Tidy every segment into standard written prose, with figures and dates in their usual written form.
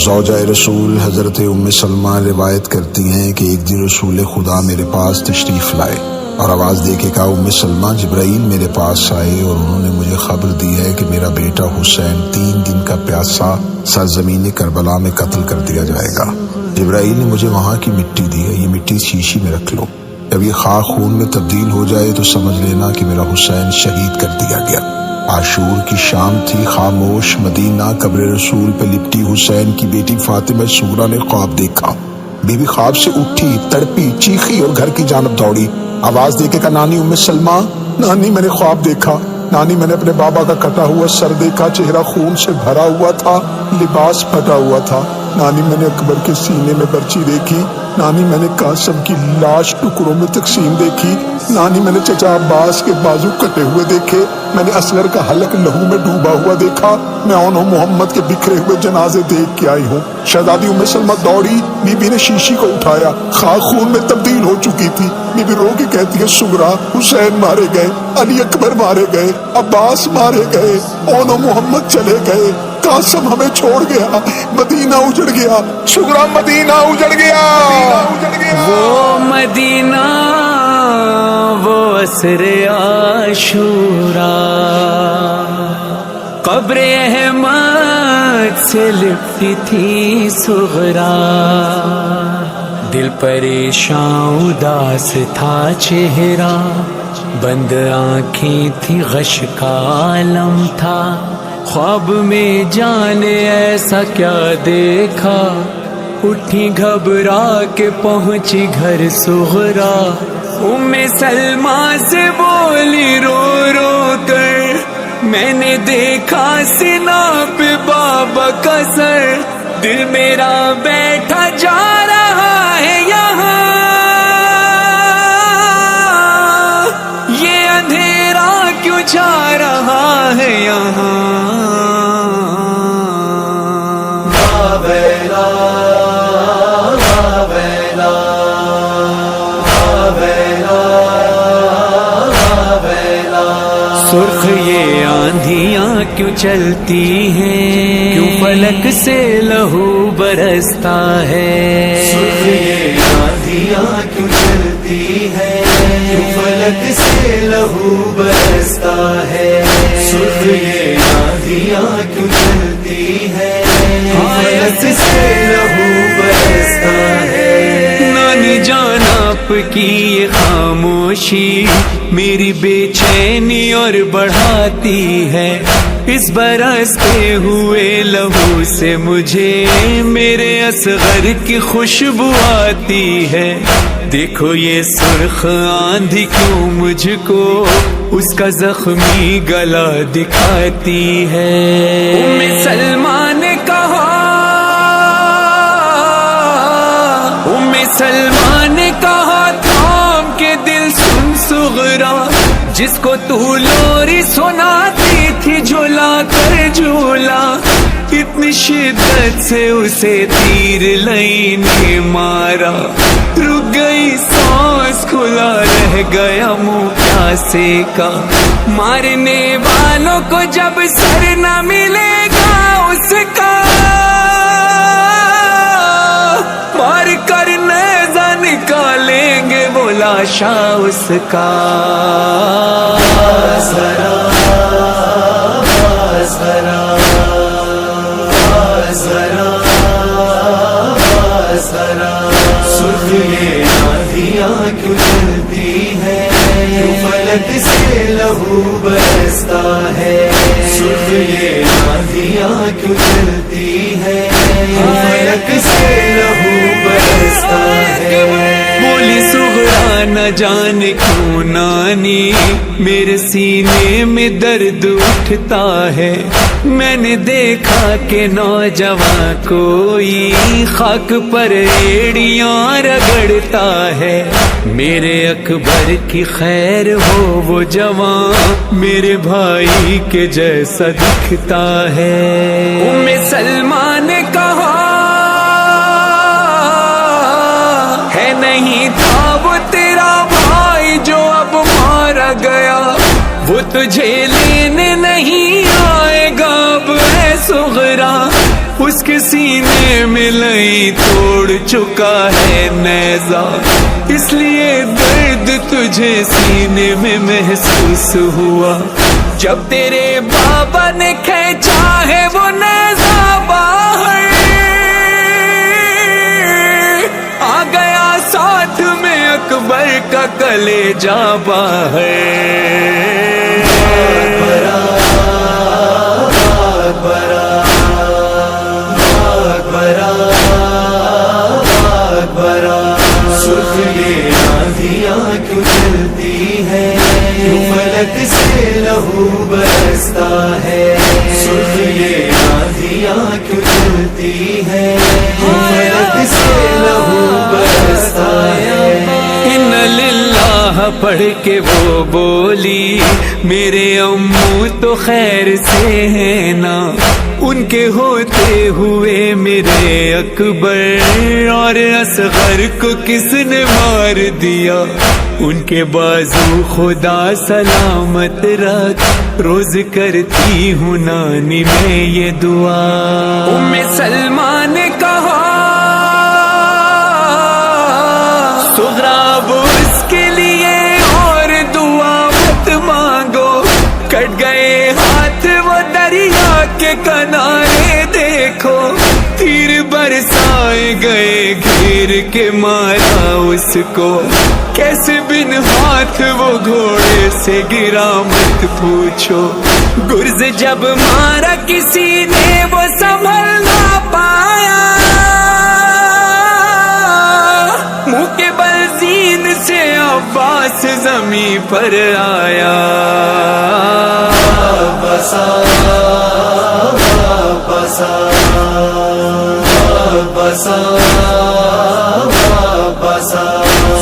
زوجہ رسول حضرت ام سلمہ روایت کرتی ہیں کہ ایک دن رسول خدا میرے پاس تشریف لائے اور آواز دے کے کہا ام سلمہ جبرائیل میرے پاس آئے اور انہوں نے مجھے خبر دی ہے کہ میرا بیٹا حسین 3 دن کا پیاسا سرزمین کربلا میں قتل کر دیا جائے گا۔ جبرائیل نے مجھے وہاں کی مٹی دی ہے، یہ مٹی شیشی میں رکھ لو، جب یہ خاک خون میں تبدیل ہو جائے تو سمجھ لینا کہ میرا حسین شہید کر دیا گیا۔ عاشور کی شام تھی، خاموش مدینہ، قبر رسول پہ لپٹی حسین کی بیٹی فاطمہ صغریٰ نے خواب دیکھا۔ بی بی خواب سے اٹھی، تڑپی، چیخی اور گھر کی جانب دوڑی، آواز دے کے کہا نانی ام سلمہ، نانی میں نے خواب دیکھا، نانی میں نے اپنے بابا کا کٹا ہوا سر دیکھا، چہرہ خون سے بھرا ہوا تھا، لباس پھٹا ہوا تھا، نانی میں نے اکبر کے سینے میں برچی دیکھی، نانی میں نے قاسم کی لاش ٹکڑوں میں تقسیم دیکھی، نانی میں نے چچا عباس کے بازو کٹے ہوئے دیکھے، میں نے اصغر کا حلق لہو میں ڈوبا ہوا دیکھا، میں انہوں محمد کے بکھرے ہوئے جنازے دیکھ کے آئی ہوں۔ شہزادی ام سلمہ دوڑی، بی بی نے شیشی کو اٹھایا، خاک خون میں تبدیل ہو چکی تھی، بی بی رو کے کہتی ہے صغریٰ حسین مارے گئے، علی اکبر مارے گئے، عباس مارے گئے، انہوں محمد چلے گئے، قاسم ہمیں چھوڑ گیا، مدینہ اجڑ گیا، صغریٰ مدینہ اجڑ گیا۔ وہ مدینہ، وہ عصر عاشورا، قبر احمد سے لپٹی تھی صغریٰ، دل پریشان اداس تھا چہرہ، بند آنکھیں تھی غش کا عالم تھا، خواب میں جانے ایسا کیا دیکھا، اٹھی گھبرا کے پہنچی گھر صغریٰ، ام سلمہ سے بولی رو رو کر، میں نے دیکھا سینہ پہ بابا کا سر، دل میرا بیٹھا جا رہا ہے یہاں، یہ اندھیرا کیوں جا رہا ہے یہاں، سرخ یہ آندھیاں کیوں چلتی ہیں، کیوں فلک سے لہو برستا ہے، سرخ یہ آندھیاں کیوں چلتی ہیں، کیوں فلک سے لہو برستا ہے، سرخ یہ آندھیاں کیوں چلتی ہیں، فلک سے لہو برستا ہے۔ نانی جان آپ کی یہ خاموشی میری بے چینی اور بڑھاتی ہے، اس برستے ہوئے لہو سے مجھے میرے اصغر کی خوشبو آتی ہے، دیکھو یہ سرخ آندھی کیوں مجھ کو اس کا زخمی گلا دکھاتی ہے۔ ام سلمہ نے کہا، ام سلمہ نے کہا تھام کے دل سن صغریٰ، جس کو تو لوری سناتی تھی جھولا کر جھولا، اتنی شدت سے اسے تیر لئی نے مارا، رک گئی سانس، کھلا رہ گیا منہ پیاسے کا، مارنے والوں کو جب سر نہ ملے گا اس کا، مار کر نیزہ نکالیں گے وہ لاشا اس کا، سرخ یہ آندھیاں کیوں چلتی ہیں، کیوں فلک سے لہو برستا ہے، سرخ یہ آندھیاں کیوں چلتی ہیں، کیوں فلک سے لہو برستا ہے۔ بولی صغریٰ نہ جانے کیوں نانی میرے سینے میں درد اٹھتا ہے، میں نے دیکھا کہ نوجوان کوئی خاک پر ایڑیاں رگڑتا ہے، میرے اکبر کی خیر ہو وہ جوان میرے بھائی کے جیسا دکھتا ہے۔ ام سلمہ نے کہا ہے نہیں تھا وہ تیرا بھائی جو اب مارا گیا، وہ تجھے لینے نہیں آئے گا اب اے صغریٰ، اس کے سینے میں لئی توڑ چکا ہے نیزہ، اس لیے درد تجھے سینے میں محسوس ہوا جب تیرے بابا نے کھینچا ہے وہ نیزہ باہر، آ گیا ساتھ میں اکبر کا کلیجہ باہر۔ سرخ یہ آندھیاں کیوں چلتی ہے، کیوں فلک سے لہو برستا ہے، سرخ یہ آندھیاں کیوں چلتی ہے، کیوں فلک سے لہو برستا ہے۔ ان للہ پڑھ کے وہ بولی میرے امو تو خیر سے ہے نا، ان کے ہوتے ہوئے میرے اکبر اور اصغر کو کس نے مار دیا، ان کے بازو خدا سلامت رکھ، روز کرتی ہوں نانی میں یہ دعا۔ ام سلمہ نے کہا سغرا اب اس کے لیے اور دعا مت مانگو، کٹ گئے ہاتھ وہ دریا کے کنارے دیکھو، تیر برسائے گئے گھیر کے مارا اس کو، کیسے بن ہاتھ وہ گھوڑے سے گرا مت پوچھو، گرز جب مارا کسی نے وہ سنبھل نہ پایا، منہ کے بل زین سے عباس زمین پر آیا۔ بسا بسا بسا بسا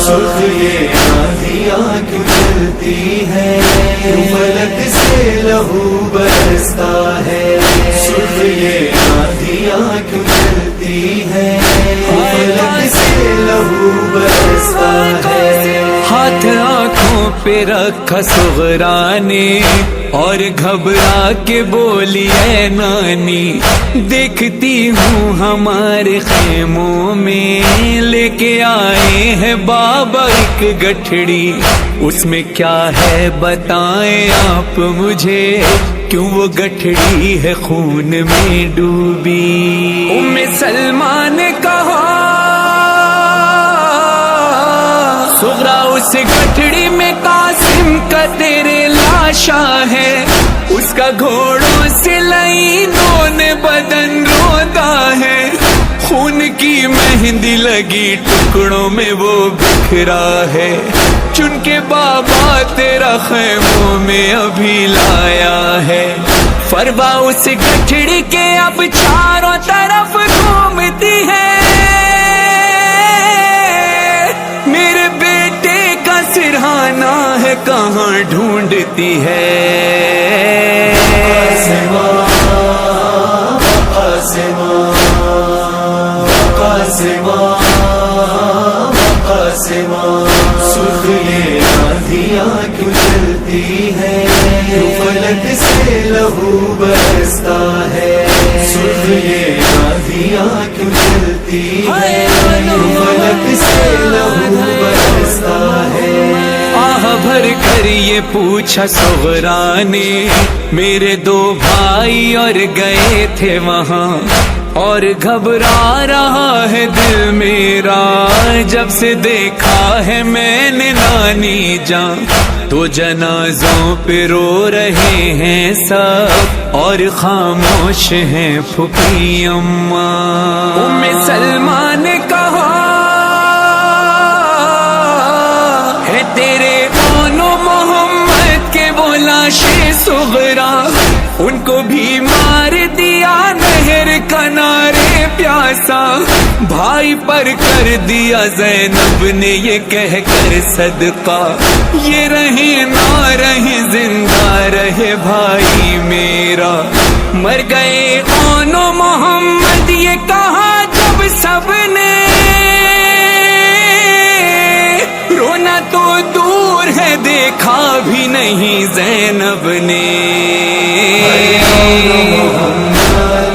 سرخ یہ آندھیاں کیوں چلتی ہے، کیوں فلک سے لہو برستا ہے، سرخ یہ آندھیاں کیوں چلتی ہے، کیوں فلک سے لہو برستا ہے۔ ہاتھ آنکھوں پہ رکھا سغرا نے اور گھبرا کے بولی اے نانی، دیکھتی ہوں ہمارے خیموں میں لے کے آئے ہیں بابا ایک گٹھڑی، اس میں کیا ہے بتائیں آپ مجھے، کیوں وہ گٹھڑی ہے خون میں ڈوبی۔ ام سلمہ نے کہا سغرا اس گٹھڑی میں قاسم کا تیرے لاشا ہے، اس کا گھوڑوں سے لائنوں نے بدن روتا ہے، خون کی مہندی لگی ٹکڑوں میں وہ بکھرا ہے، چن کے بابا تیرا خیموں میں ابھی لایا ہے، فروا اس گٹھڑی کے اب چاروں طرف گھومتی ہے، میرے بیٹے کا سرہانا ہے کہاں ڈھونڈتی ہے۔ قاسمہ قاسمہ قاسمہ قاسمہ سرخ یہ آندھیاں کیوں چلتی ہے، کیوں فلک سے لہو برستا ہے، سرخ یہ آندھیاں کیوں چلتی ہے، کیوں فلک سے لہو برستا ہے۔ آہ بھر کر یہ پوچھا سغرا نے، میرے دو بھائی اور گئے تھے وہاں، اور گھبرا رہا ہے دل میرا جب سے دیکھا ہے میں نے نانی جان، تو جنازوں پہ رو رہے ہیں سب اور خاموش ہیں پھوپھی اماں۔ ام سلمہ نے کہا ہے تیرے بانو محمد کے وہ لاشیں سغرا، ان کو بھی مار دیا نہر کنارے پیاسا، بھائی پر کر دیا زینب نے یہ کہہ کر صدقہ، یہ رہے نہ رہے زندہ رہے بھائی میرا، مر گئے آنو محمد یہ کہا جب سب نے، رونا تو دور ہے دیکھا بھی نہیں زینب نے۔ محمد